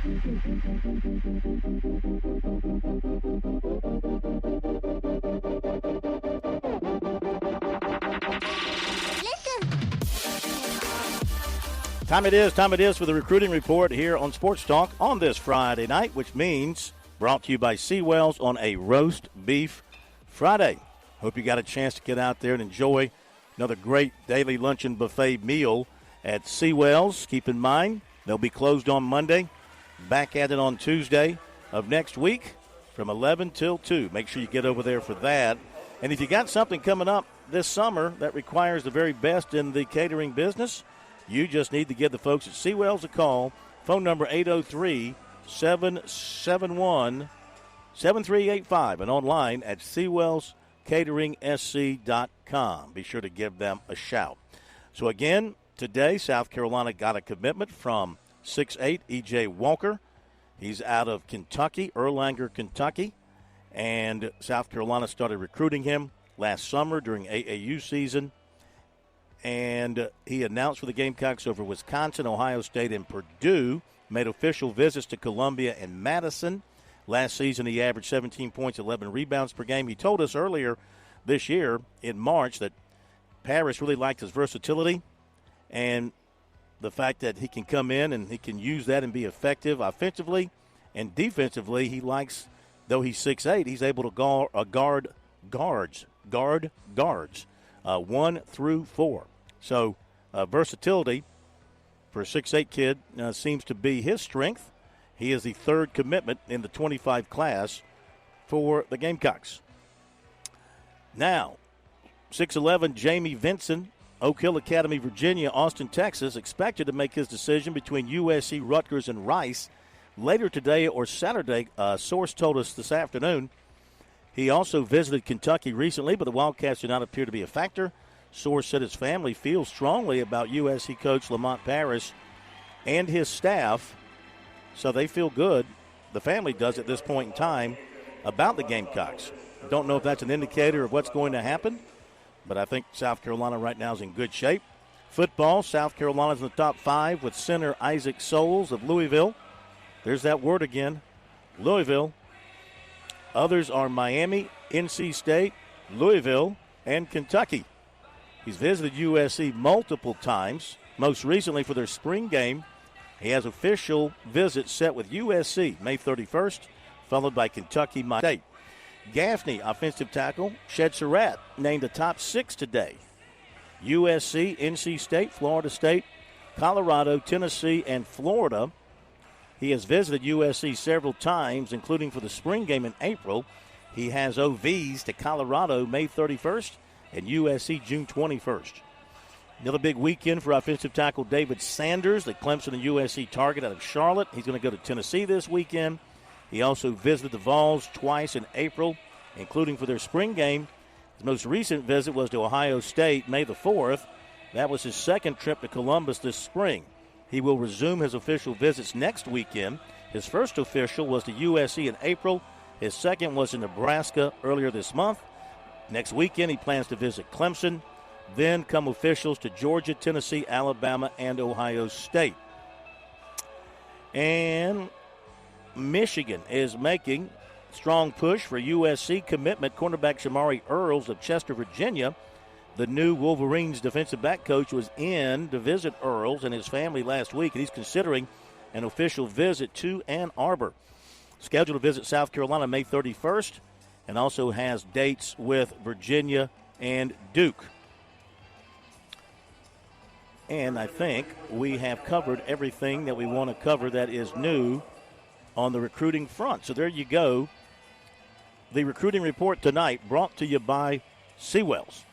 Time it is for the recruiting report here on Sports Talk on this Friday night, which means brought to you by Seawells on a roast beef Friday. Hope you got a chance to get out there and enjoy another great daily luncheon buffet meal at Seawells. Keep in mind, they'll be closed on Monday, back at it on Tuesday of next week from 11 till 2. Make sure you get over there for that. And if you got something coming up this summer that requires the very best in the catering business, you just need to give the folks at Seawells a call. Phone number 803-771-7385 and online at SeawellsCateringSC.com. Be sure to give them a shout. So again, today South Carolina got a commitment from 6'8" E.J. Walker. He's out of Kentucky, Erlanger, Kentucky. And South Carolina started recruiting him last summer during AAU season. And he announced for the Gamecocks over Wisconsin, Ohio State, and Purdue. Made official visits to Columbia and Madison. Last season, he averaged 17 points, 11 rebounds per game. He told us earlier this year in March that Paris really liked his versatility and the fact that he can come in and he can use that and be effective offensively and defensively. He likes, though he's 6'8", he's able to guard guards, 1 through 4. So versatility for a 6'8" kid seems to be his strength. He is the third commitment in the 25 class for the Gamecocks. Now, 6'11" Jamie Vinson, Oak Hill Academy, Virginia, Austin, Texas, expected to make his decision between USC, Rutgers, and Rice later today or Saturday. Source told us this afternoon. He also visited Kentucky recently, but the Wildcats do not appear to be a factor. Source said his family feels strongly about USC coach Lamont Paris and his staff, so they feel good. The family does at this point in time about the Gamecocks. Don't know if that's an indicator of what's going to happen, but I think South Carolina right now is in good shape. Football, South Carolina's in the top 5 with center Isaac Souls of Louisville. There's that word again, Louisville. Others are Miami, NC State, Louisville, and Kentucky. He's visited USC multiple times, most recently for their spring game. He has official visits set with USC May 31st, followed by Kentucky, Miami State. Gaffney, offensive tackle, Shed Surratt, named the top 6 today. USC, NC State, Florida State, Colorado, Tennessee, and Florida. He has visited USC several times, including for the spring game in April. He has OVs to Colorado May 31st and USC June 21st. Another big weekend for offensive tackle David Sanders, the Clemson and USC target out of Charlotte. He's going to go to Tennessee this weekend. He also visited the Vols twice in April, including for their spring game. His most recent visit was to Ohio State May the 4th. That was his second trip to Columbus this spring. He will resume his official visits next weekend. His first official was to USC in April. His second was in Nebraska earlier this month. Next weekend, he plans to visit Clemson. Then come officials to Georgia, Tennessee, Alabama, and Ohio State. And Michigan is making strong push for USC commitment. Cornerback Shamari Earls of Chester, Virginia. The new Wolverines defensive back coach was in to visit Earls and his family last week, and he's considering an official visit to Ann Arbor. Scheduled to visit South Carolina May 31st, and also has dates with Virginia and Duke. And I think we have covered everything that we want to cover that is new on the recruiting front. So there you go. The recruiting report tonight brought to you by Seawells.